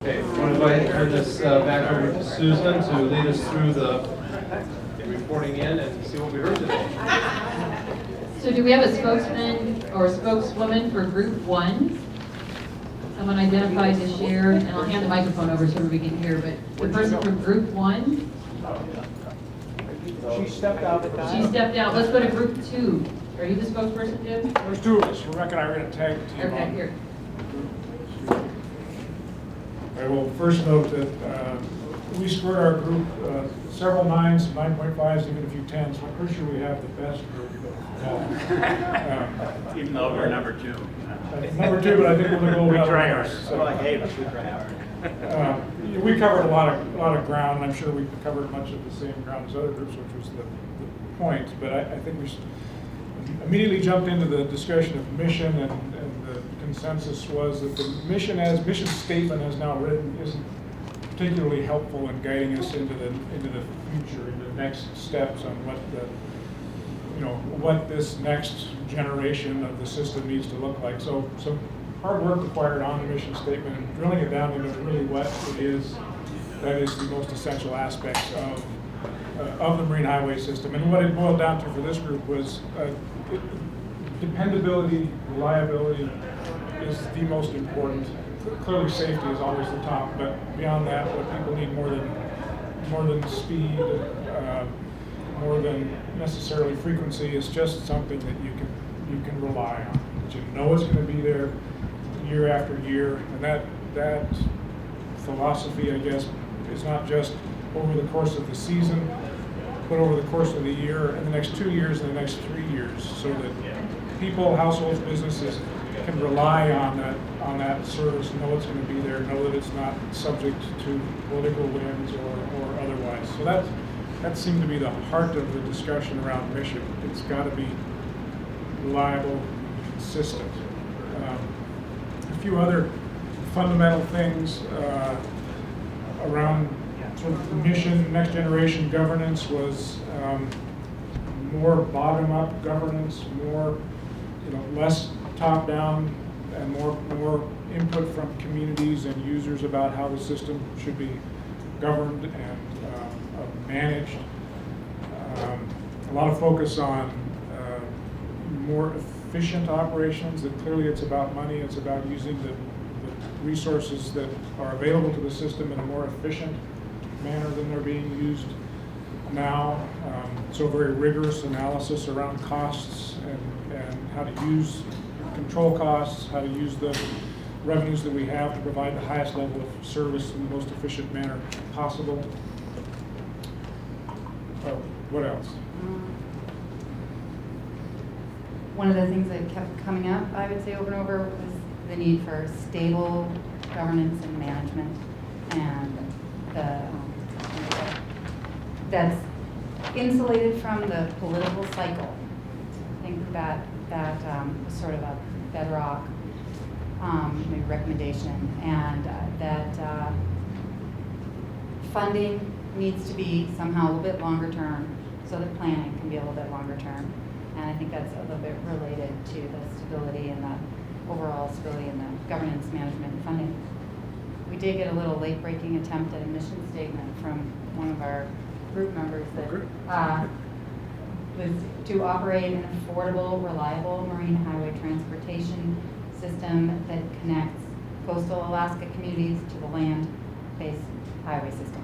Okay, I want to go ahead and turn this back over to Susan to lead us through the reporting in and see what we heard today. So do we have a spokesman or spokeswoman for Group 1? Someone identified to share, and I'll hand the microphone over so we can hear, but the person from Group 1? She stepped out. She stepped out. Let's go to Group 2. Are you the spokesperson, Jim? There's two of us. Rebecca and I are going to tag team Okay, on. here. I will first note that we scored our group several 9s, 9.5s, even a few 10s. I'm pretty sure we have the best group. Even though we're number 2. Number 2, but I think we're going to go We well. try hard. So, Well, hey, but we try hard. we covered a lot of ground, and I'm sure we covered much of the same ground as other groups, which was the point. But I think we immediately jumped into the discussion of mission, and the consensus was that the mission statement as now written isn't particularly helpful in guiding us into the future, into the next steps on what this next generation of the system needs to look like. So some hard work required on the mission statement and drilling it down into really what it is that is the most essential aspects of the marine highway system. And what it boiled down to for this group was dependability, reliability is the most important. Clearly safety is always the top, but beyond that, what people need more than speed, more than necessarily frequency, is just something that you can rely on. That you know it's going to be there year after year, and that philosophy, I guess, is not just over the course of the season, but over the course of the year, and the next 2 years, and the next 3 years, so that people, households, businesses can rely on that service, know it's going to be there, know that it's not subject to political winds or otherwise. So that seemed to be the heart of the discussion around mission. It's got to be reliable, consistent. A few other fundamental things around sort of mission, next generation governance was more bottom-up governance, more less top-down, and more input from communities and users about how the system should be governed and managed. A lot of focus on more efficient operations. That clearly it's about money. It's about using the resources that are available to the system in a more efficient manner than they're being used now. So very rigorous analysis around costs and how to control costs, how to use the revenues that we have to provide the highest level of service in the most efficient manner possible. What else? One of the things that kept coming up, I would say over and over, was the need for stable governance and management, and that's insulated from the political cycle. I think that was sort of a bedrock maybe recommendation, and that funding needs to be somehow a little bit longer term, so that planning can be a little bit longer term. And I think that's a little bit related to the stability and the overall stability in the governance, management, and funding. We did get a little late-breaking attempt at a mission statement from one of our group members that was to operate an affordable, reliable marine highway transportation system that connects coastal Alaska communities to the land-based highway system.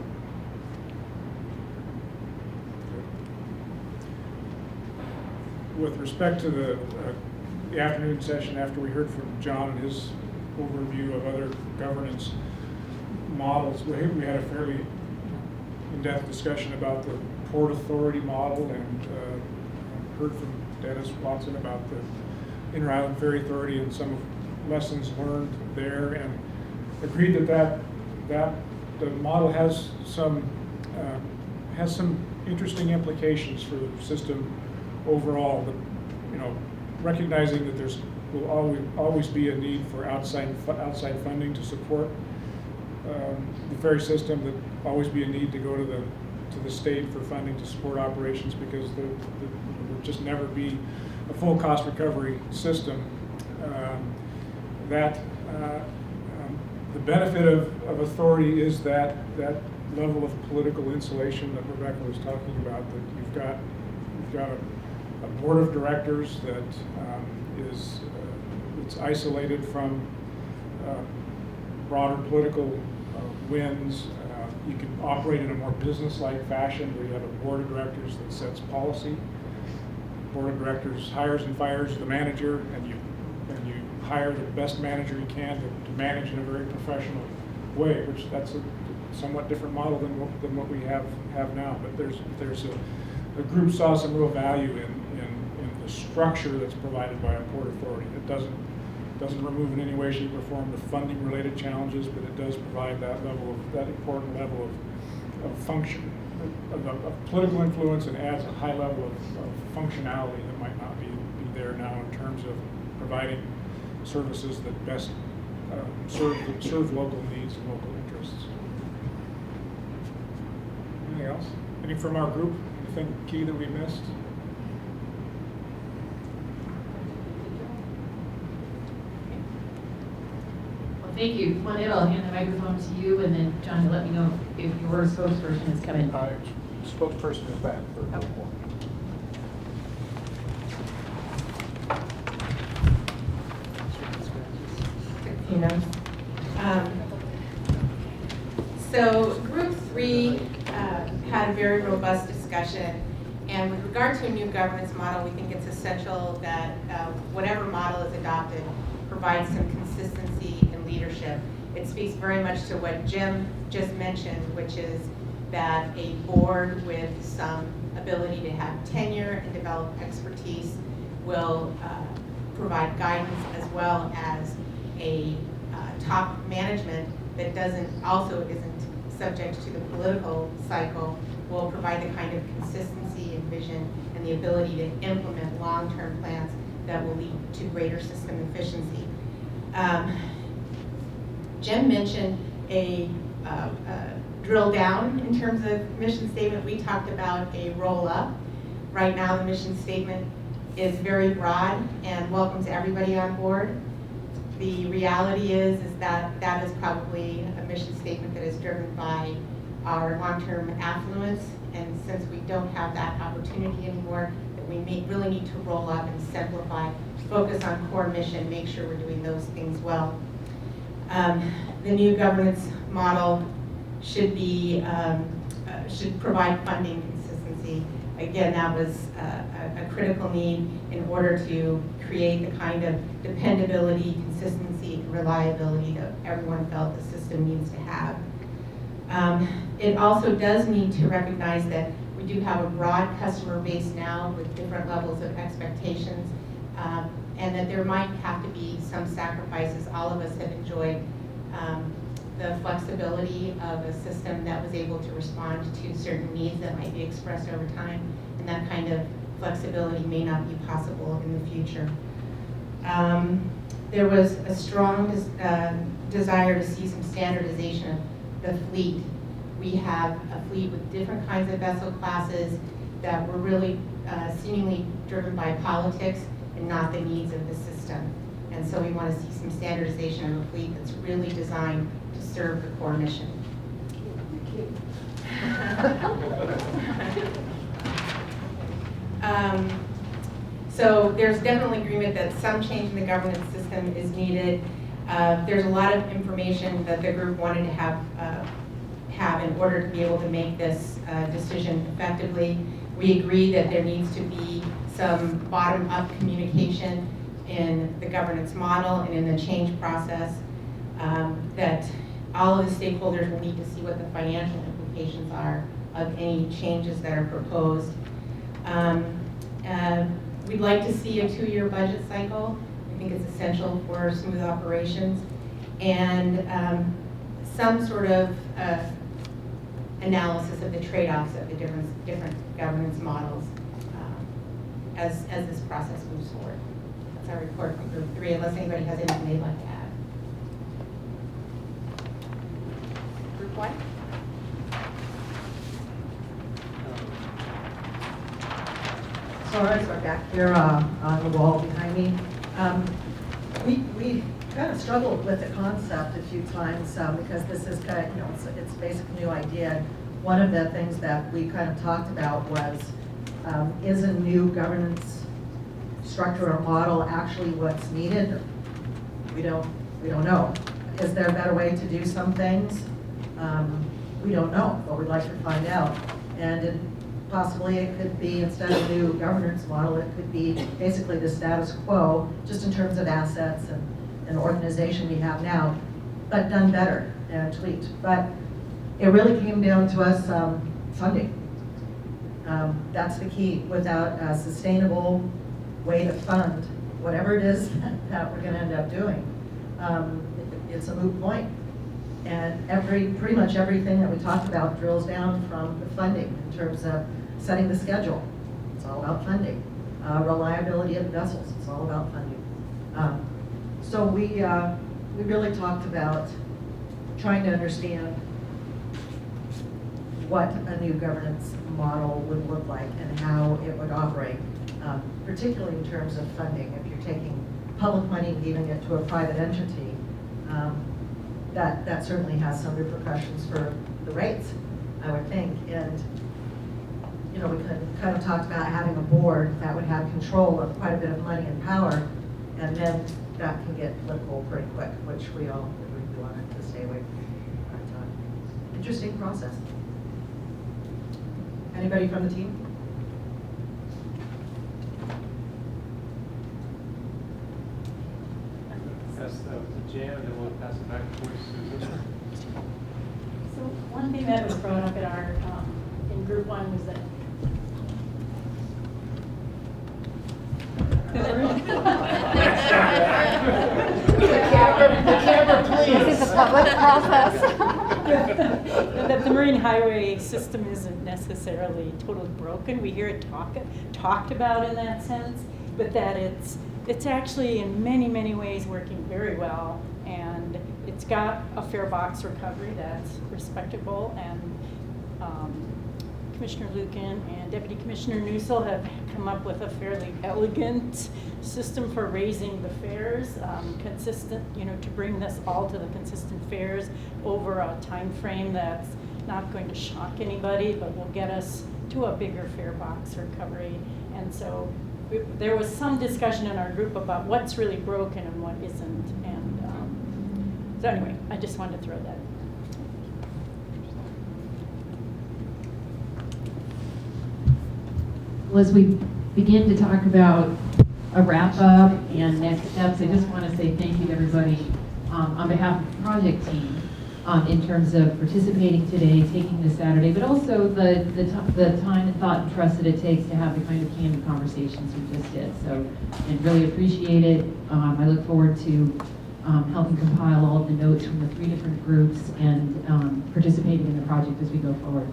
With respect to the afternoon session, after we heard from John and his overview of other governance models, we had a fairly in-depth discussion about the Port Authority model, and heard from Dennis Watson about the Inter-Island Ferry Authority and some lessons learned there, and agreed that the model has some interesting implications for the system overall. Recognizing that will always be a need for outside funding to support the ferry system, that always be a need to go to the state for funding to support operations, because there will just never be a full cost recovery system. The benefit of authority is that level of political insulation that Rebecca was talking about, that you've got a board of directors that it's isolated from broader political winds. You can operate in a more business-like fashion where you have a board of directors that sets policy. Board of directors hires and fires the manager, and you hire the best manager you can to manage in a very professional way, which that's a somewhat different model than what we have now. But the group saw some real value in the structure that's provided by a port authority. It doesn't remove in any way, shape, or form the funding related challenges, but it does provide that important level of function, of political influence, and adds a high level of functionality that might not be there now in terms of providing services that best serve local needs and local interests. Anything else? Anything from our group? Anything key that we missed? Well, thank you. Juanita, I'll hand the microphone to you, and then John, to let me know if your spokesperson is coming. Spokesperson is back for Okay. one. So Group 3 had a very robust discussion, and with regard to a new governance model, we think it's essential that whatever model is adopted provides some consistency in leadership. It speaks very much to what Jim just mentioned, which is that a board with some ability to have tenure and develop expertise will provide guidance, as well as a top management that isn't subject to the political cycle, will provide the kind of consistency and vision and the ability to implement long-term plans that will lead to greater system efficiency. Jim mentioned a drill down in terms of mission statement. We talked about a roll up. Right now the mission statement is very broad and welcomes everybody on board. The reality is that that is probably a mission statement that is driven by our long-term affluence, and since we don't have that opportunity anymore, that we really need to roll up and simplify, focus on core mission, make sure we're doing those things well. The new governance model should provide funding consistency. Again, that was a critical need in order to create the kind of dependability, consistency, and reliability that everyone felt the system needs to have. It also does need to recognize that we do have a broad customer base now with different levels of expectations, and that there might have to be some sacrifices. All of us have enjoyed the flexibility of a system that was able to respond to certain needs that might be expressed over time, and that kind of flexibility may not be possible in the future. There was a strong desire to see some standardization of the fleet. We have a fleet with different kinds of vessel classes that were really seemingly driven by politics and not the needs of the system. And so we want to see some standardization of a fleet that's really designed to serve the core mission. So there's definitely agreement that some change in the governance system is needed. There's a lot of information that the group wanted to have in order to be able to make this decision effectively. We agree that there needs to be some bottom-up communication in the governance model and in the change process, that all of the stakeholders will need to see what the financial implications are of any changes that are proposed. We'd like to see a 2-year budget cycle. I think it's essential for smooth operations, and some sort of analysis of the trade-offs of the different governance models as this process moves forward. That's our report from Group 3, unless anybody has anything they'd like to add. Group 1? Sorry, so back here on the wall behind me. We kind of struggled with the concept a few times because this is kind of, it's a basic new idea. One of the things that we kind of talked about was, is a new governance structure or model actually what's needed? We don't know. Is there a better way to do some things? We don't know, but we'd like to find out. And possibly it could be, instead of a new governance model, it could be basically the status quo, just in terms of assets and organization we have now, but done better and tweaked. But it really came down to us funding. That's the key. Without a sustainable way to fund whatever it is that we're going to end up doing, it's a moot point. And pretty much everything that we talked about drills down from the funding in terms of setting the schedule. It's all about funding. Reliability of vessels. It's all about funding. So we really talked about trying to understand what a new governance model would look like and how it would operate, particularly in terms of funding. If you're taking public money and giving it to a private entity, that certainly has some repercussions for the rates, I would think. And we kind of talked about having a board that would have control of quite a bit of money and power, and then that can get political pretty quick, which we all agree we wanted to stay away from. But, interesting process. Anybody from the team? Pass that to Jan, and then we'll pass it back to Susan. So one thing that was brought up at our, in group one was that This is a public process. that the marine highway system isn't necessarily totally broken. We hear it talked about in that sense, but that it's actually in many ways working very well, and it's got a fare box recovery that's respectable, and Commissioner Lucan and Deputy Commissioner Newsell have come up with a fairly elegant system for raising the fares, consistent, to bring this all to the consistent fares over a time frame that's not going to shock anybody, but will get us to a bigger fare box recovery. And so there was some discussion in our group about what's really broken and what isn't. And so anyway, I just wanted to throw that. Well, as we begin to talk about a wrap-up and next steps, I just want to say thank you to everybody on behalf of the project team in terms of participating today, taking this Saturday, but also the time and thought and trust that it takes to have the kind of candid conversations we just did. So I really appreciate it. I look forward to helping compile all of the notes from the 3 different groups and participating in the project as we go forward.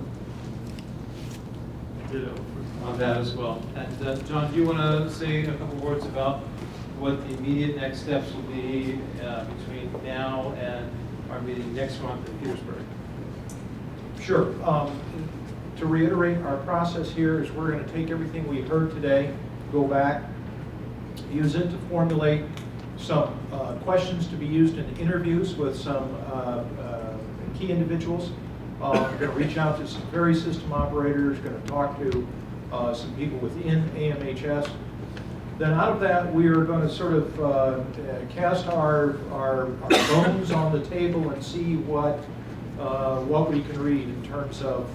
On that as well. And John, do you want to say a couple words about what the immediate next steps will be between now and our meeting next month in Petersburg? Sure. To reiterate, our process here is we're going to take everything we heard today, go back, use it to formulate some questions to be used in interviews with some key individuals. We're going to reach out to some Ferry system operators, going to talk to some people within AMHS. Then out of that, we are going to sort of cast our bones on the table and see what we can read in terms of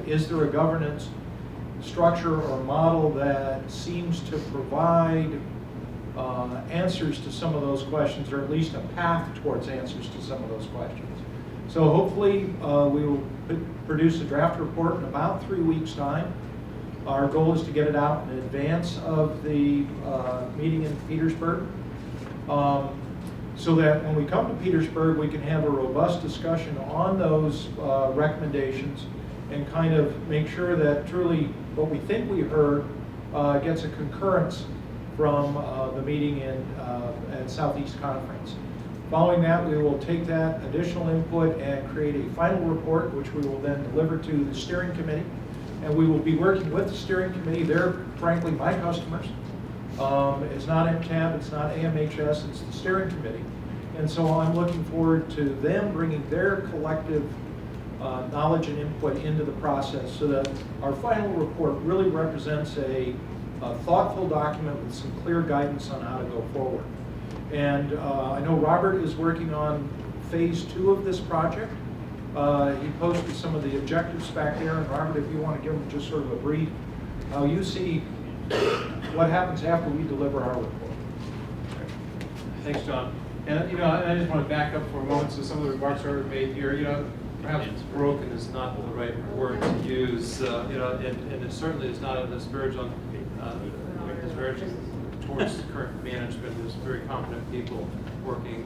is there a governance structure or model that seems to provide answers to some of those questions, or at least a path towards answers to some of those questions. So hopefully we will produce a draft report in about 3 weeks' time. Our goal is to get it out in advance of the meeting in Petersburg, so that when we come to Petersburg, we can have a robust discussion on those recommendations and kind of make sure that truly what we think we heard gets a concurrence from the meeting at Southeast Conference. Following that, we will take that additional input and create a final report, which we will then deliver to the steering committee. And we will be working with the steering committee. They're frankly my customers. It's not MTAB, it's not AMHS, it's the steering committee. And so I'm looking forward to them bringing their collective knowledge and input into the process so that our final report really represents a thoughtful document with some clear guidance on how to go forward. And I know Robert is working on phase 2 of this project. He posted some of the objectives back there, and Robert, if you want to give him just sort of a brief, how you see what happens after we deliver our report. Thanks, John. And, you know, I just want to back up for a moment, so some of the remarks are already made here, you know, perhaps broken is not the right word to use, you know, and it certainly is not a disparaging towards current management. There's very competent people working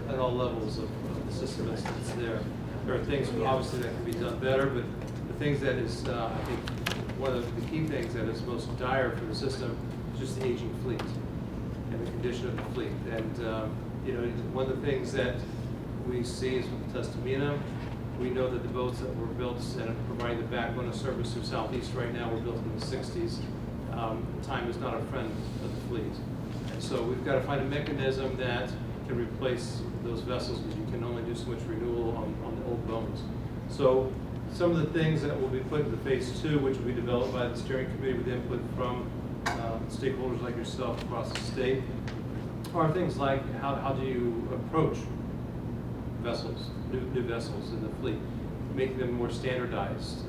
at all levels of the system that's there. There are things obviously that can be done better, but the things that is, I think, one of the key things that is most dire for the system is just the aging fleet and the condition of the fleet. And you know, one of the things that we see is with Tustamina, we know that the boats that were built and providing the backbone of service through Southeast right now were built in the 60s. Time is not a friend of the fleet. And so we've got to find a mechanism that can replace those vessels, because you can only do so much renewal on the old bones. So some of the things that will be put into phase 2, which will be developed by the steering committee with input from stakeholders like yourself across the state, are things like how do you approach vessels, new vessels in the fleet, making them more standardized,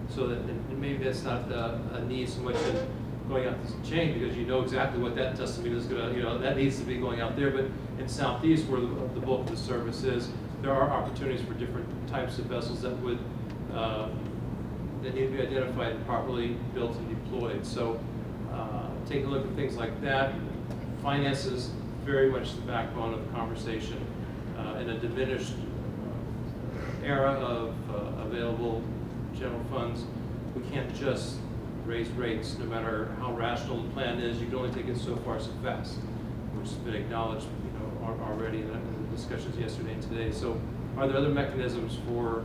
so that and maybe that's not a need so much in going out this chain, because you know exactly what that Tustamina is going to, you know, that needs to be going out there. But in Southeast, where the bulk of the service is, there are opportunities for different types of vessels that would that need to be identified and properly built and deployed. So taking a look at things like that. Finance is very much the backbone of the conversation. In a diminished era of available general funds, we can't just raise rates, no matter how rational the plan is. You can only take it so far so fast, which has been acknowledged, you know, already in the discussions yesterday and today. So, are there other mechanisms for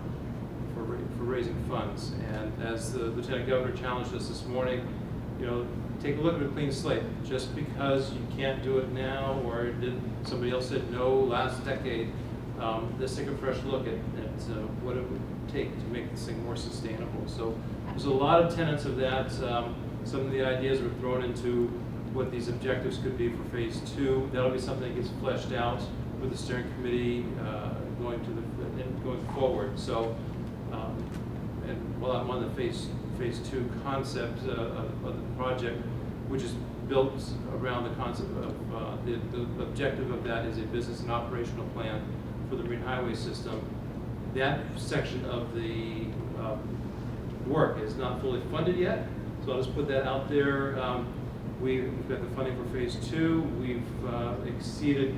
raising funds? And as the Lieutenant Governor challenged us this morning, you know, take a look at a clean slate. Just because you can't do it now, or somebody else said no last decade, let's take a fresh look at what it would take to make this thing more sustainable. So there's a lot of tenets of that. Some of the ideas were thrown into what these objectives could be for phase 2. That'll be something that gets fleshed out with the steering committee going forward. So, and while I'm on the phase 2 concept of the project, which is built around the concept of the objective of that is a business and operational plan for the marine highway system. That section of the work is not fully funded yet, so I'll just put that out there. We've got the funding for phase 2. We've exceeded.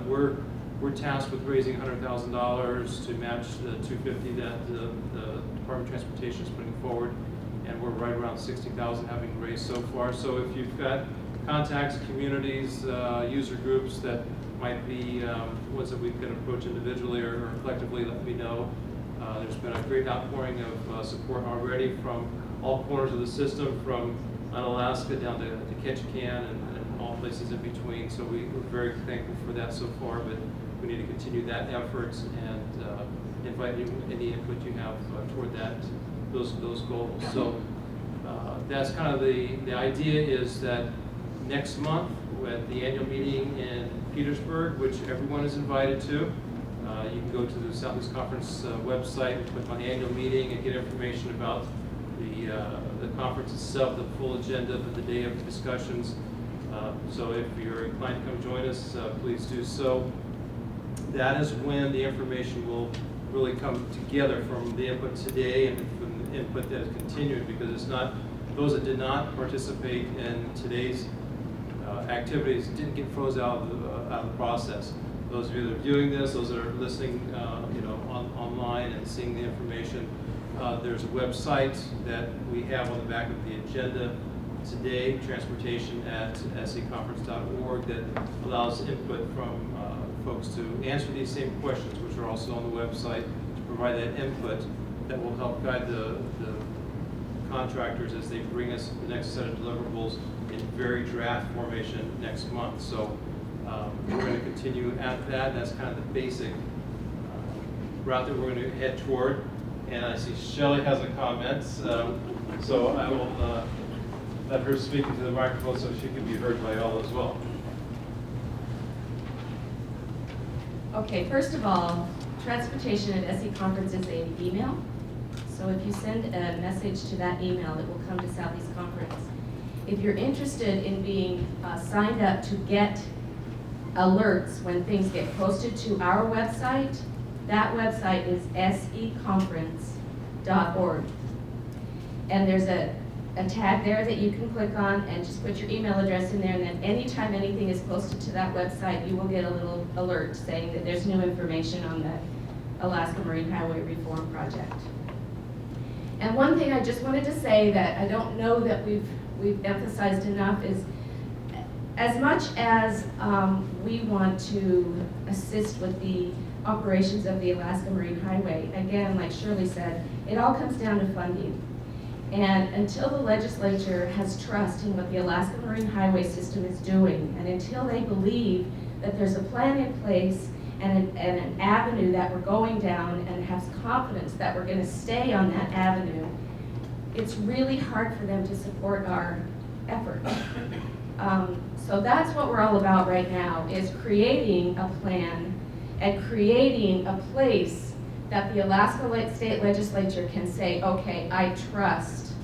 We're tasked with raising $100,000 to match the $250,000 that the Department of Transportation is putting forward, and we're right around $60,000 having raised so far. So if you've got contacts, communities, user groups that might be ones that we can approach individually or collectively, let me know. There's been a great outpouring of support already from all corners of the system, from Alaska down to Ketchikan and all places in between. So we're very thankful for that so far, but we need to continue that effort and invite any input you have toward those goals. So that's kind of the idea, is that next month at the annual meeting in Petersburg, which everyone is invited to, you can go to the Southeast Conference website, click on the annual meeting, and get information about the conference itself, the full agenda for the day of the discussions. So if you're inclined to come join us, please do so. That is when the information will really come together from the input today and from the input that is continued, because it's not, those that did not participate in today's activities didn't get frozen out of the process. Those of you that are viewing this, those that are listening, you know, online and seeing the information, there's a website that we have on the back of the agenda today, transportation at seconference.org, that allows input from folks to answer these same questions, which are also on the website, to provide that input that will help guide the contractors as they bring us the next set of deliverables in very draft formation next month. So We're going to continue at that. That's kind of the basic route that we're going to head toward. And I see Shelley has a comment, so I will let her speak into the microphone so she can be heard by all as well. Okay, first of all, transportation at SE Conference is an email. So if you send a message to that email, it will come to Southeast Conference. If you're interested in being signed up to get alerts when things get posted to our website, that website is seconference.org. And there's a tag there that you can click on and just put your email address in there, and then anytime anything is posted to that website, you will get a little alert saying that there's new information on the Alaska Marine Highway Reform Project. And one thing I just wanted to say that I don't know that we've emphasized enough is, as much as we want to assist with the operations of the Alaska Marine Highway, again, like Shirley said, it all comes down to funding. And until the legislature has trust in what the Alaska Marine Highway system is doing, and until they believe that there's a plan in place and an avenue that we're going down, and has confidence that we're going to stay on that avenue, it's really hard for them to support our efforts. So that's what we're all about right now, is creating a plan and creating a place that the Alaska State Legislature can say, okay, I trust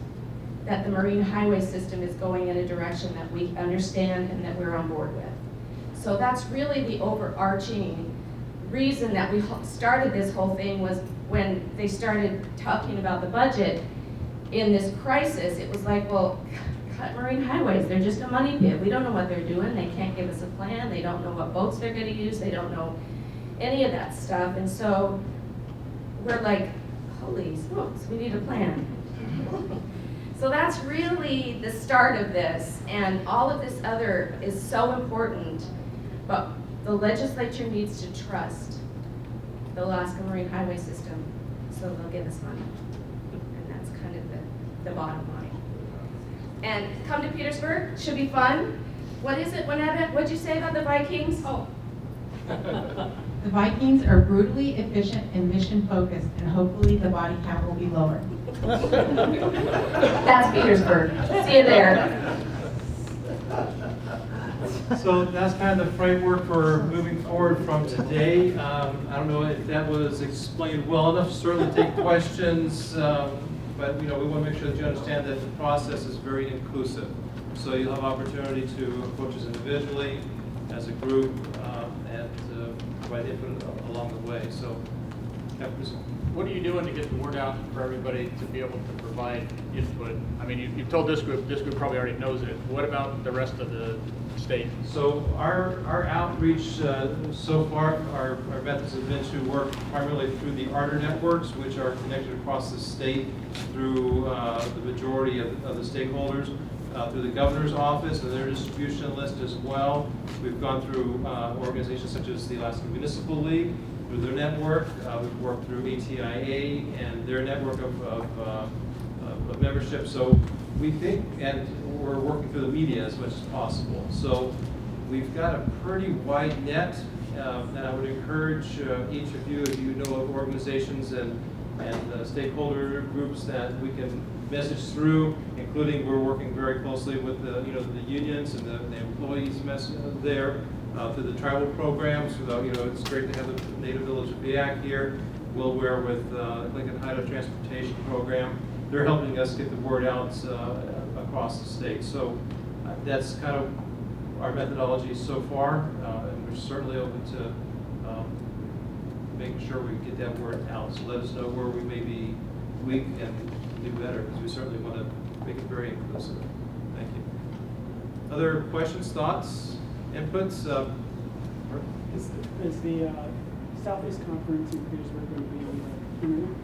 that the Marine Highway system is going in a direction that we understand and that we're on board with. So that's really the overarching reason that we started this whole thing, was when they started talking about the budget in this crisis. It was like, well, cut Marine Highways, they're just a money pit. We don't know what they're doing. They can't give us a plan. They don't know what boats they're going to use. They don't know any of that stuff. And so we're like, holy smokes, we need a plan. So that's really the start of this, and all of this other is so important, but the legislature needs to trust the Alaska Marine Highway system, so they'll give us money. And that's kind of the bottom line. And come to Petersburg, should be fun. What is it, what'd you say about the Vikings? Oh. The Vikings are brutally efficient and mission-focused, and hopefully the body count will be lower. That's Petersburg. See you there. So that's kind of the framework for moving forward from today. I don't know if that was explained well enough. Certainly take questions, but we want to make sure that you understand that the process is very inclusive. So you'll have opportunity to approach us individually, as a group, and provide input along the way. So, What are you doing to get the word out for everybody to be able to provide input? I mean, you've told this group probably already knows it. What about the rest of the state? So our outreach so far, our methods have been to work primarily through the ARTER networks, which are connected across the state through the majority of the stakeholders, through the governor's office and their distribution list as well. We've gone through organizations such as the Alaska Municipal League, through their network. We've worked through ATIA and their network of membership. So we think, and we're working through the media as much as possible. So we've got a pretty wide net, and I would encourage each of you, if you know of organizations and stakeholder groups that we can message through, including we're working very closely with the unions and the employees there. Through the tribal programs, it's great to have the Native Village of Biak here. We'll work with Lincoln Hydro Transportation Program. They're helping us get the word out across the state. So that's kind of our methodology so far, and we're certainly open to making sure we get that word out. So let us know where we may be weak and do better, because we certainly want to make it very inclusive. Thank you. Other questions, thoughts? Inputs? Is the Southeast Conference in Petersburg going to be imminent?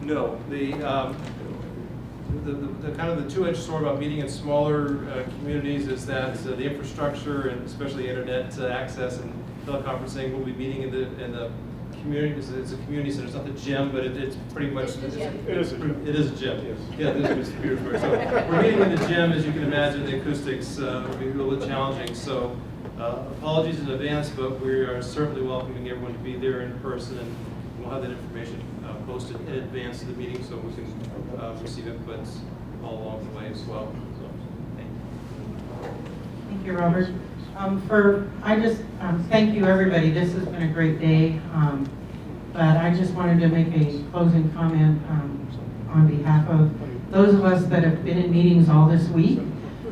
No. The kind of the two-edged sword about meeting in smaller communities is that the infrastructure and especially internet access and teleconferencing will be meeting in the community. It's a community center. It's not the gym, but it's pretty much. It is a gym. It is a gym. Yes. Yeah, this is Petersburg. So we're meeting in the gym, as you can imagine. The acoustics will be a little bit challenging. So Apologies in advance, but we are certainly welcoming everyone to be there in person, and we'll have that information posted in advance of the meeting so we can receive inputs all along the way as well. So, thank you. Thank you, Robert. Thank you, everybody. This has been a great day. But I just wanted to make a closing comment on behalf of those of us that have been in meetings all this week.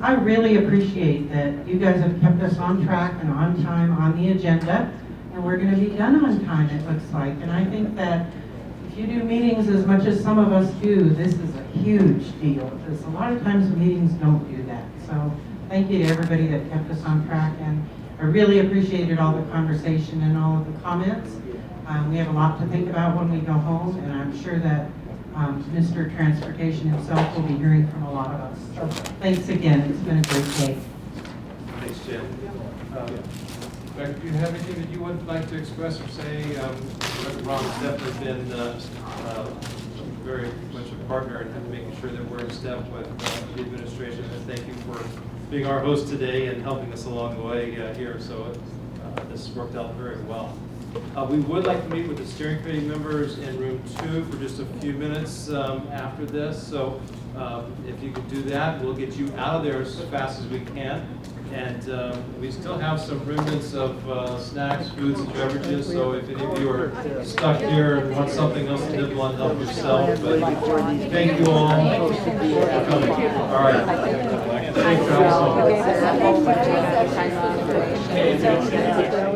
I really appreciate that you guys have kept us on track and on time on the agenda, and we're going to be done on time, it looks like. And I think that if you do meetings as much as some of us do, this is a huge deal, because a lot of times meetings don't do that. So thank you to everybody that kept us on track, and I really appreciated all the conversation and all of the comments. We have a lot to think about when we go home, and I'm sure that Mr. Transportation himself will be hearing from a lot of us. So thanks again. It's been a great day. Thanks, Jen. Beck, do you have anything that you would like to express or say? Ron has definitely been very much a partner in making sure that we're in step with the administration. And thank you for being our host today and helping us along the way here. So this worked out very well. We would like to meet with the steering committee members in room 2 for just a few minutes after this. So if you could do that, we'll get you out of there as fast as we can. And we still have some remnants of snacks, foods, and beverages. So if any of you are stuck here and want something else to nibble on, help yourself. But thank you all for coming. All right. Thank you all.